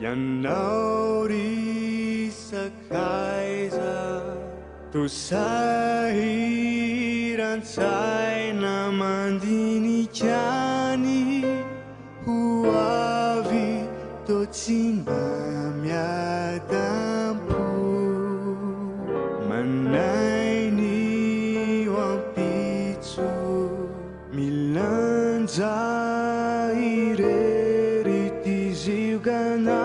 Ianao risakaiza tosahiran-tsaina mandinikany ho avy to tsy mba miadampo manainy ho ampitso milanja irery ty ziogana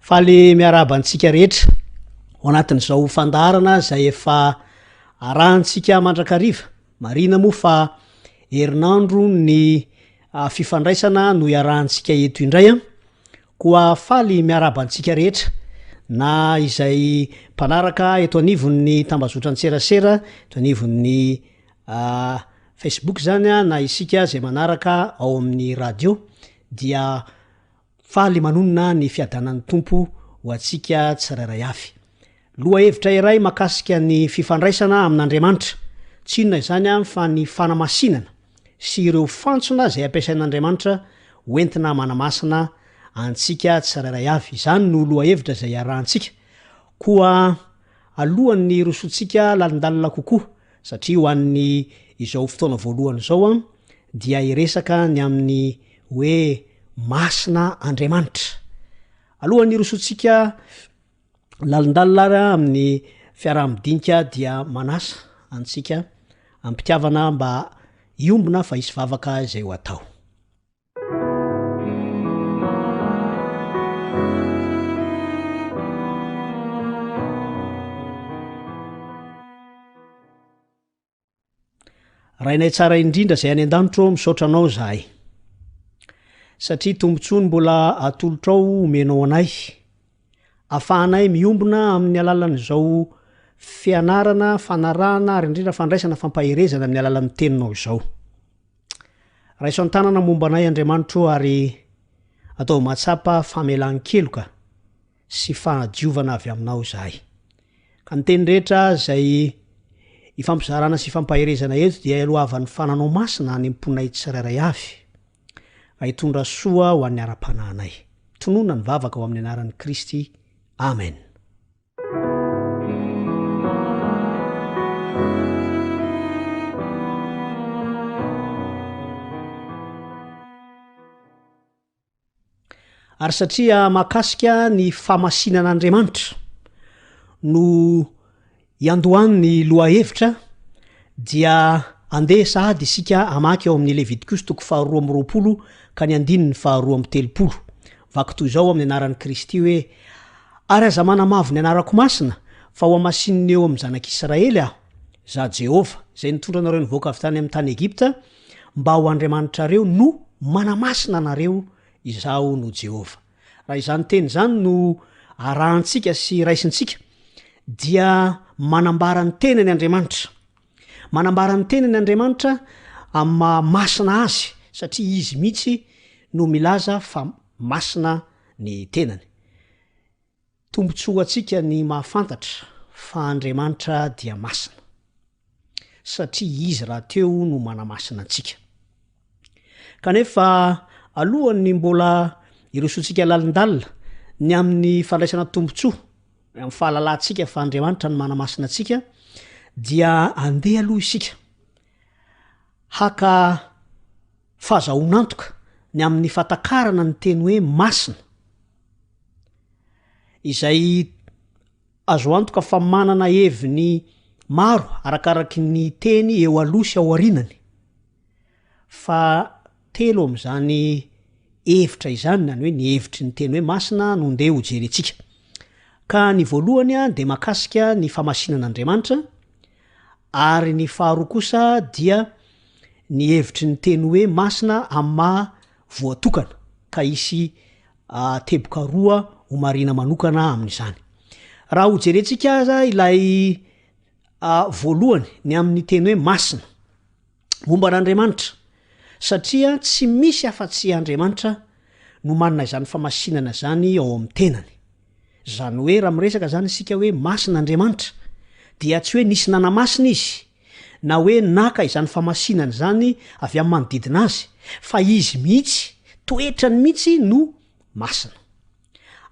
faly miarabantsika rehetra ao anatin'izao fandarana zay efa arahantsika mandrakariva marina moa fa herinandro ny fifandraisana no iarahantsika eto indray koa faly miarabantsika rehetra na izay mpanaraka eto anivon'ny tambazotra-tserasera eto anivon'ny Facebook zany na isika zay manaraka ao amin'ny radio dia faly manonona ny fiadanan'ny tompo ho atsika tsirairay avy. Loha hevitra iray makasika ny fifandraisana amin'Andriamanitra. Tsy inona izany fa ny fanamasinana sy ireo fantsona zay ampiasain'Andriamanitra hoentina manamasina antsika tsirairay avy. Izany no loha hevitra zay arahantsika. Koa alohan'ny rosotsika lalindalina kokoa satria ho an'ny izao fotoana voalohany zao dia iresaka ny amin'ny hoe masina Andriamanitra. Alohan'ny rosotsika lalindalina amin'ny fiaraha-midinika dia manasa antsika ampitiavana mba iombona fa isy vavaka zay ho atao. raha inay tsara indrindra zay any an-danitro misaotra anao zahay satria tombontsoany mbola atolotra ao omenao anay afahanay miombona amin'ny alalan'izao fianarana fanarahana ary indrindra fandraisana fampaherezana amin'ny alalan'ny teninao izao raha iso an-tanana momba anay Andriamanitro ary atao matsapa famelan-keloka sy fahadiovana avy aminao zahay ka ny teny rehetra zay ifampizarana sy fampaherezana eto dia alohavan'ny fananao masina any amponay tsirairay avy ahitondra soa ho an'ny ara-panahinay tonona ny vavaka ho amin'ny anaran'i Kristy amen. Ary satria mahakasika ny famasinan'Andriamanitra no iandohan'ny loha hevitra dia andeha sahady isika amaky ao amin'ny Levitikos 2:20 ka ny 2:30 vaky toy izao amin'ny anaran'i Kristy hoe ary aza manamavo ny anarako masina fa ho amasinina eo amin'ny zanak'Israely aho za Jehova zay nitondra anareo nivoaka avy tany amin'ny tany Egipta mba ho Andriamanitra reo no manamasina anareo izaho no Jehova. Raha izany teny zany no arahantsika sy raisintsika dia manambara ny tenany Andriamanitra. Manambara ny tenany Andriamanitra amin'ny masina azy satria izy mihitsy no milaza fa masina ny tenany. Tombontsoa antsika ny mahafantatra fa Andriamanitra dia masina satria izy raha teo no manamasina antsika. Kanefa alohan'ny mbola irosotsika lalindalina ny amin'ny fandraisana tombontsoa amin'ny fahalalantsika fa Andriamanitra ny manamasina antsika dia andeha aloha isika haka fahazahoanantoka ny amin'ny fatakarana ny teny hoe masina izay azo antoka fa manana heviny maro arakaraky ny teny eo aloha sy ao arinany fa telo amin'izany hevitra izany na hoe ny hevitry ny teny hoe masina no ndeha ho jerentsika ka ny voalohany dia mahakasika ny famasinan'Andriamanitra ary ny faharoa kosa dia ny hevitry ny teny hoe masina amma voatokana ka isy teboka roa ho marina manokana amin'izany. Raha ho jerentsika aza ilay voalohany ny amin'ny teny hoe masina momba n'Andriamanitra satria tsy misy afa-tsy Andriamanitra no manana izany famasinana zany ao amin'ny tenany. Zany hoe raha miresaka zany isika hoe masina Andriamanitra dia tsy hoe nisy nanamasina izy na hoe naka izany famasinana zany avy amin'ny manodidina azy fa izy mihitsy toetrany mihitsy no masina.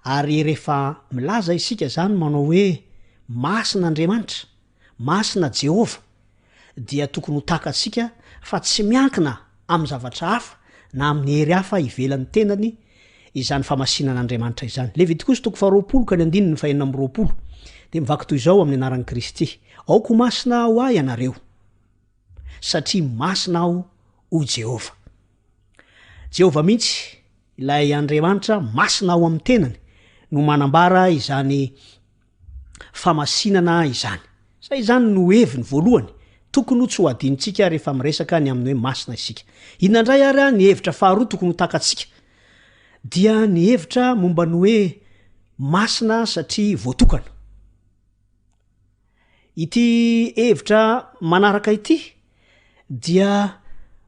Ary rehefa milaza isika zany manao hoe masina Andriamanitra, masina Jehova dia tokony ho takatsika fa tsy miankina amin'ny zavatra hafa na amin'ny hery hafa ivelan'ny tenany izany famasinan'Andriamanitra izany. Levitikos 20 ka ny 20 dia mivaky toy izao amin'ny anaran'i Kristy aoko masina aho ahy ianareo satria masina aho o Jehova. Jehova mihitsy ilay Andriamanitra masina aho amin'ny tenany no manambara izany famasinana izany. Zay izany no heviny voalohany tokony ho tsy ho adinitsika rehefa miresaka ny amin'ny hoe masina isika. Inandray ary ny hevitra faharoa tokony ho takatsika dia ny hevitra momba ny hoe masina satria voatokana. Ity hevitra manaraka ity dia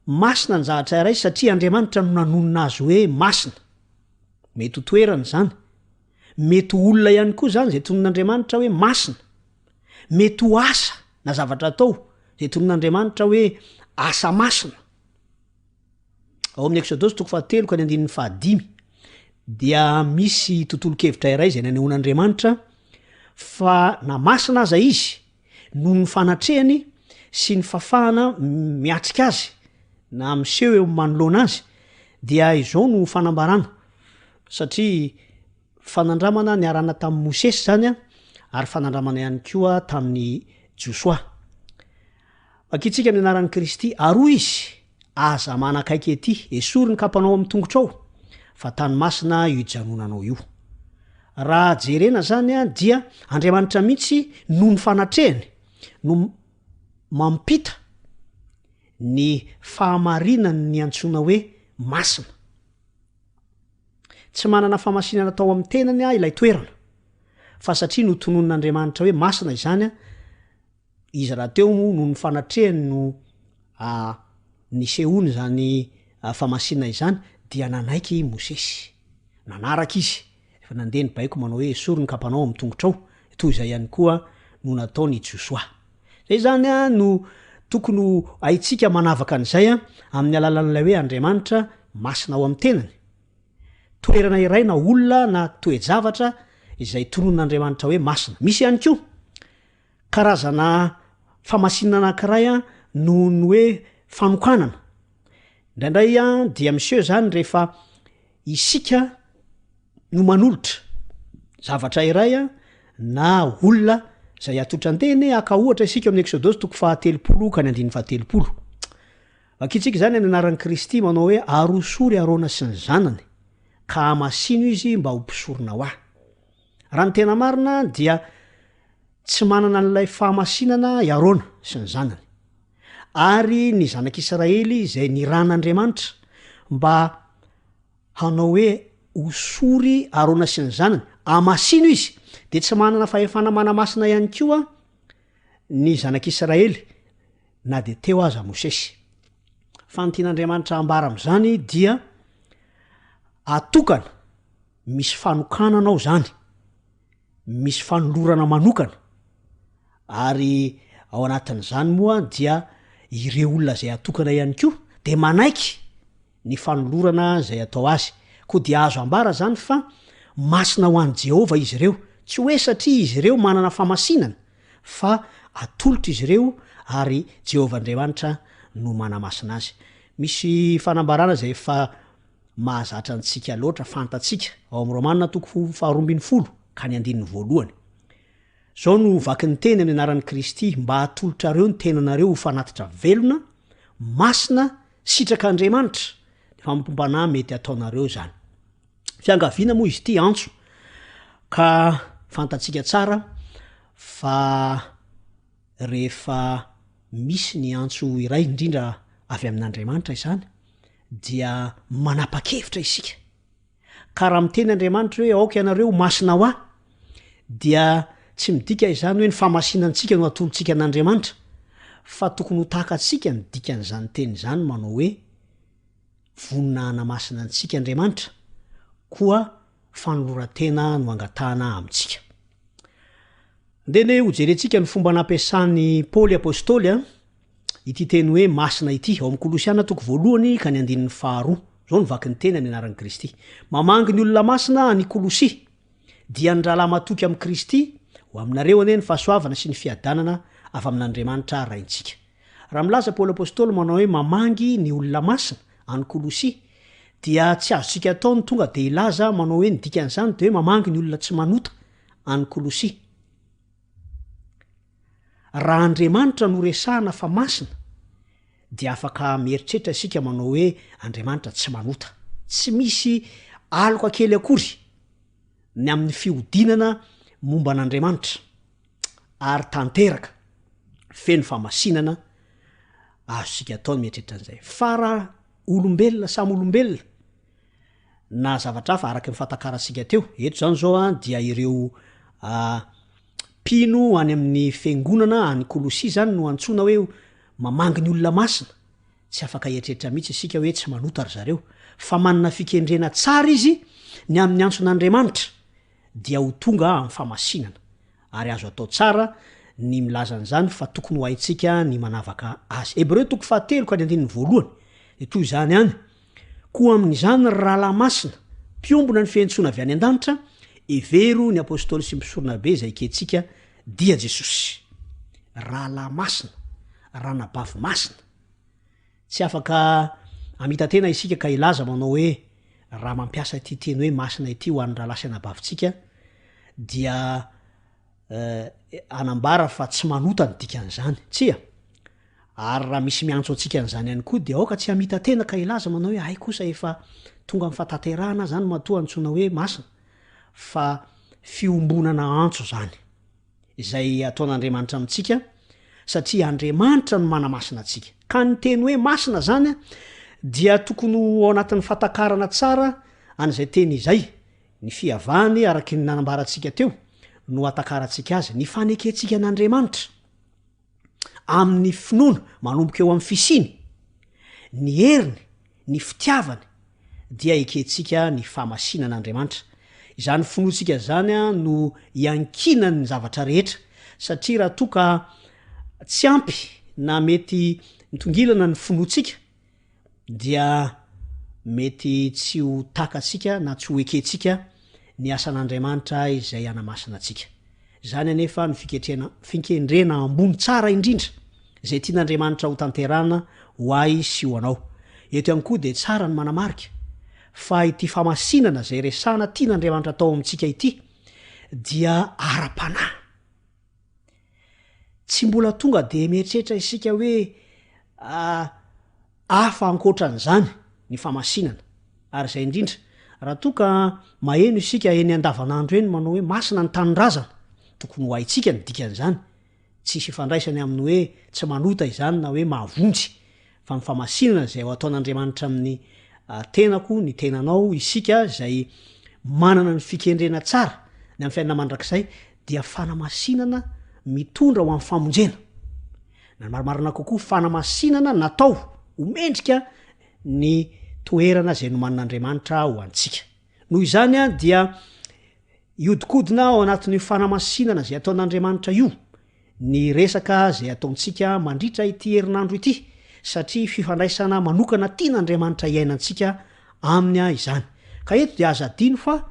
masina ny zavatra iray satria Andriamanitra no nanonona azy hoe masina. Mety ho toerana zany, mety ho olona ihany koa zany zay tonon'Andriamanitra hoe masina, mety ho asa na zavatra atao zay tonon'Andriamanitra hoe asa masina. Ao amin'ny Exodosy 3 ka ny 5 dia misy tontolo-kevitra iray zay nanehoan'Andriamanitra fa na masina aza izy noho ny fanatrehany sy ny fafahana miatrika azy na miseho eo manoloana azy dia izao no fanambarana satria fanandramana ny arana tamin'ny Mosesy zany ary fanandramana ihany koa tamin'ny Josoa. Akitsika amin'ny anaran'i Kristy aroa izy aza manakaiky ety esory ny kapanao amin'ny tongotra ao fa tany masina io ijanonanao io. Raha jerena zany dia Andriamanitra mihitsy no ny fanatrehany no mampita ny fahamarinany ny antsona hoe masina tsy manana famasinana tao amin'ny tenany ilay toerana fa satria no tononon'andriamanitra hoe masina izany izy raha teo no ny fanatrehany no nisehony zany famasinana izany dia nanaiky Mosesy nanaraka izy efa nandeha ny baiko manao hoe sory ny kapanao amin'ny tongotrao toy izay ihany koa no nataony Josoa zay zany no tokony haitsika manavaka an'izay amin'ny alalan'ilay hoe Andriamanitra masina ao amin'ny tenany toerana iray na olona na toejavatra izay tononon'Andriamanitra hoe masina misy ihany koa karazana famasinana anankiray noho ny hoe fanokanana indraindray dia miseho zany rehefa isika no manolotra zavatra iray na olona zay atotrandeny aka ohatra isika amin'ny Exodosy 7 ka ny 7 vakitsika zany any anaran'i Kristy manao hoe arosory arona sy ny zanany ka amasino izy mba ho mpisorona ho ahy raha ny tena marina dia tsy manana n'ilay fahamasinana iarona sy ny zanany ary ny zanak'Israely zay niran'Andriamanitra mba hanao hoe osory arona sy ny zanany amasino izy de tsy manana fahefana manamasina ihany koa ny zanak'Israely na de teo aza Mosesy fa ny tian'Andriamanitra ambara am'zany dia atokana misy fanokananao zany misy fanolorana manokana ary ao anatin'izany moa dia ireo olona zay atokana ihany koa de manaiky ny fanolorana zay atao azy koa dia azo ambara zany fa masina ho an'i Jehova izy ireo tsy hoe satria izy ireo manana famasinana fa atolotra izy ireo ary Jehova Andriamanitra no manamasina azy misy fanambarana zay fa mahazatra antsika loatra fantatsika ao amin'ny Romanina 12 ka ny 1 zao no vaky ny teny amin'ny anaran'i Kristy mba atolotrareo ny tenanareo ho fanatitra velona masina sitrak'Andriamanitra fa mpompana mety ataonareo zany fiangaviana moa izy ty antso ka fantatsika tsara fa rehefa misy ny antso iray indrindra avy amin'Andriamanitra izany dia manapa-kevitra isika ka raha miteny Andriamanitra hoe aoka ianareo masina ho ahy dia tsy midika izany hoe ny famasinantsika no atolotsika an'Andriamanitra fa tokony ho tahaka atsika ny dikan'izany teny izany manao hoe voninahana masina antsika Andriamanitra koa fanolorantena no angatahana amintsika ndeny ho jerentsika ny fomba nampiasan'ny Paoly apôstôly ity teny hoe masina ity ao amin'ny Kolosiana 1 ka ny 2 zao ny vaky ny teny amin'ny anaran'i Kristy mamangy ny olona masina ny Kolosi dia ny rahalahy matoky amin'i Kristy ho aminareo ane ny fahasoavana sy ny fiadanana avy amin'Andriamanitra raintsika raha milaza Paoly apôstôly manao hoe mamangy ny olona masina any Kolosi dia tsy azontsika atao ny tonga de ilaza manao hoe ny dikan'izany de hoe mamangy ny olona tsy manota any Kolosi raha Andriamanitra no resahana fa masina dia afaka mieritreritra isika manao hoe Andriamanitra tsy manota tsy misy aloka kely akory ny amin'ny fiodinana momba an'Andriamanitra ary tanteraka feno famasinana azontsika ataony mieritreritra an'izay fa raha olombelona samy olombelona na zavatra hafa araky ny fahatakaratsika teo eto zany zao dia ireo pino any amin'ny fiangonana any Kolosi zany no antsoina hoe mamangy ny olona masina tsy afaka eritreritra mihitsy isika hoe tsy manota ry zareo fa manana fikendrena tsara izy ny amin'ny antson'Andriamanitra dia ho tonga amin'ny famasinana ary azo atao tsara ny milazan'izany fa tokony ho haitsika ny manavaka azy Hebreo 7 ka ny 1 de toy zany any koa amin'izany rahalahy masina mpiombona ny fiantsoana avy any an-danitra evero ny apôstôly sy mpisorona be zay ketsika dia Jesosy rahalahy masina ranabavy masina tsy afaka amita tena isika ka ilaza manao hoe raha mampiasa ity teny hoe masina ity ho an'ny rahalahy sy anabavitsika dia anambara fa tsy manota ny dikan'izany tsia ary raha misy miantso atsika an'izany ihany koa dia aoka tsy amita tena ka ilaza manao hoe ay kosa efa tonga amin'ny fatanterahana zany matoa antsoina hoe masina fa fiombonana antso zany izay ataon'Andriamanitra amintsika satria Andriamanitra no manamasina atsika ka ny teny hoe masina zany a dia tokony ao anatin'ny fatakarana tsara an'izay teny izay ny fiavany araky ny nanambarantsika teo no atakarantsika azy ny fanekentsika n'Andriamanitra amin'ny finoana manomboka eo amin'ny fisiny ny heriny ny fitiavany dia ekentsika ny famasinan'Andriamanitra izany finoantsika zany a no iankinany zavatra rehetra satria raha toka tsy ampy na mety mitongilana ny finoantsika dia mety tsy ho takatsika na tsy ho ekentsika ny asan'Andriamanitra izay anamasina atsika zany anefa ny fikendrena ambony tsara indrindra zay tian'Andriamanitra ho tanterana ho ay sy ho anao eto ihany koa de tsara ny manamarika fa ity famasinana zay resana tian'Andriamanitra atao amintsika ity dia ara-panahy tsy mbola tonga de mieritreritra isika hoe afa ankoatran'izany ny famasinana ary zay indrindra raha toka maheno isika eny andavanandro eny manao hoe masina ny tanindrazana tokony ho haitsika ny dikan'izany tsisy ifandraisany amin'ny hoe tsy manota izany na hoe mahavonjy fa ny famasinana zay ho ataon'Andriamanitra amin'ny tenako ny tenanao isika zay manana ny fikendrena tsara ny amin'ny fiainana mandrakizay dia fanamasinana mitondra ho amin'ny famonjena na marimarina kokoa fanamasinana natao homendrika ny toerana zay no manan'Andriamanitra ho antsika noho izany a dia iodikodina ao anatin'ny fanamasinana zay ataon'Andriamanitra io ny resaka zay ataontsika mandritra ity herinandro ity satria fifandraisana manokana tian'Andriamanitra iainantsika aminy a izany ka eto de aza dino fa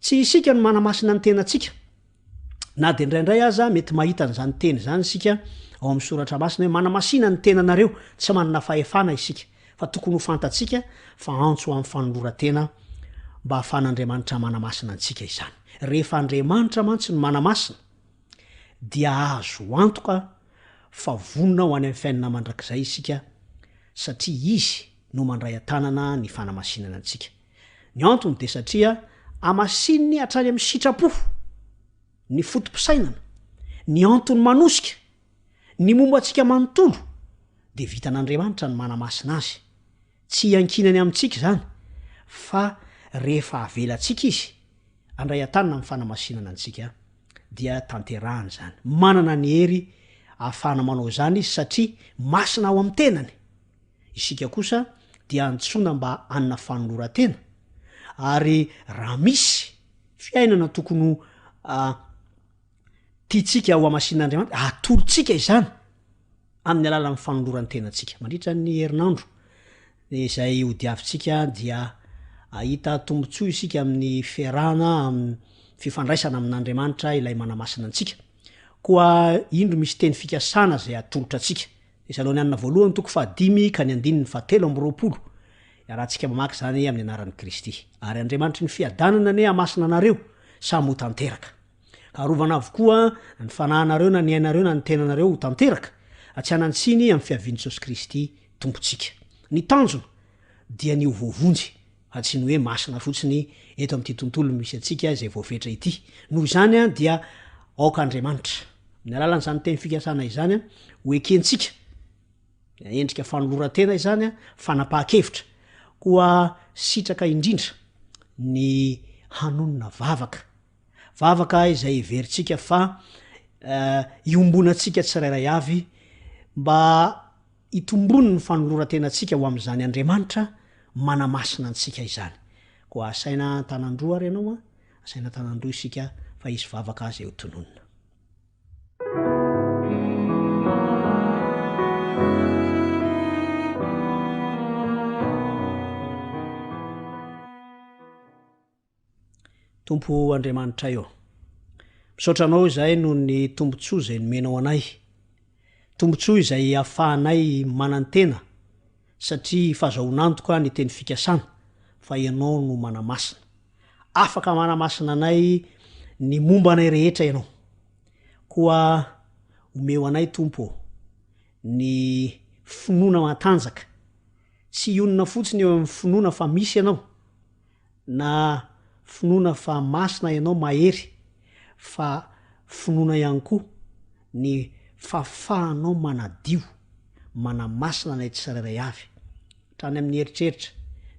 tsy isika no manamasina ny tenantsika na de indraindray aza mety mahita n'izany teny zany isika ao amin'ny soratra masina hoe manamasina ny tenanareo tsy manana fahefana isika fa tokony ho fantatsika fa antso amin'ny fanolorantena mba hafan'Andriamanitra manamasina antsika izany rehefa Andriamanitra mantsy no manamasina dia azo antoka fa vonona ho any amin'ny fiainana mandrakizay isika satria izy no mandray atanana ny fanamasinana antsika ny antony de satria amasininy hatrany amin'ny sitrapo ny fotom-pisainana ny antony manosika ny momba antsika manontolo de vitan'Andriamanitra ny manamasina azy tsy ankinany amintsika zany fa rehefa avelatsika izy andray atanana amin'ny fanamasinana antsika dia tanterahany zany manana ny hery ahafahana manao zany izy satria masina ao amin'ny tenany isika kosa dia antsona mba anna fanolorantena ary raha misy fiainana tokony tiatsika ho amasinan'Andriamanitra atolotsika izany amin'ny alalan'ny fanolorantenantsika mandritra ny herinandro izay ho diavitsika dia ahita tombontsoa isika amin'ny fiarahana amin'ny fifandraisana amin'Andriamanitra ilay manamasina antsika koa indro misy teny fikasana zay atolotra atsika isalony anina voalohany toko 5 ka ny 7 rahantsika mamaky zany amin'ny anaran'i Kristy ary Andriamanitra ny fiadanana ne amasina anareo samy ho tanteraka ka arovana avokoa ny fanahinareo na ny ainareo na ny tenanareo ho tanteraka atsy anantsiny amin'ny fiavian'i Jesosy Kristy tompontsika ny tanjona dia ny ovovonjy fa tsy ny hoe masina fotsiny eto amin'ity tontolo misy atsika zay voafetra ity noho izany a dia aoka Andriamanitra ny alalan'izany teny fikasana izany a ho ekentsika endrika fanolorantena izany a fanapaha-kevitra koa sitraka indrindra ny hanonona vavaka izay iverintsika fa iombonantsika tsirairay avy mba itombony ny fanolorantenatsika ho amin'izany Andriamanitra manamasina antsika izany koa asaina tanandroa ary ianao a asaina tanandroa isika fa izy vavaka azy eo tononona tompo Andriamanitra eo misaotranao izay no ny tombontsoa zay nomenao anay tombontsoa izay ahafahanay manantena satria fahazaonantoka ny teny fikasana fa ianao no manamasina afaka manamasina anay ny momba anay rehetra ianao koa omeo anay tompo ny finoana matanjaka tsy ionona fotsiny eo amin'ny finoana fa misy ianao na finoana fa masina ianao mahery fa finoana ihany koa ny fahafahanao manadio manamasina nay tsirairay avy trany amin'ny eritreritra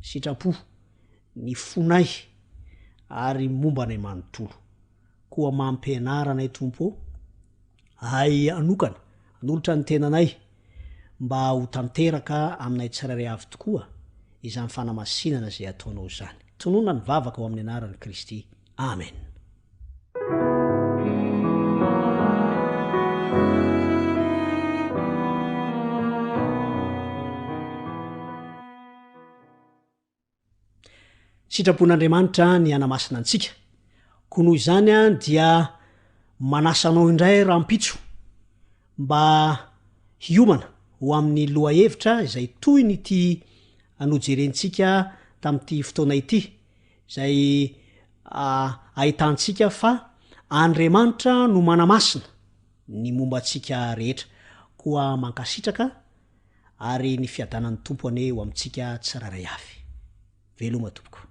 sitrapo ny fonay ary momba nay manontolo koa mampianaranay tompo ay anokana anolotra ny tenanay mba ho tanteraka aminay tsirairay avy tokoa izany fanamasinana zay ataonao zany tonona ny vavaka ho amin'ny anaran'i Kristy amen. Sitrapon'Andriamanitra ny anamasina antsika ko noho izany a dia manasanao indray rahampitso mba hiomana ho amin'ny loha hevitra izay toy ny ty anojerentsika tamin'ity fotoana ity izay ahitantsika fa Andriamanitra no manamasina ny momba antsika rehetra koa mankasitraka ary ny fiadanan'ny tompo ane ho amintsika tsiraray avy veloma tompoko.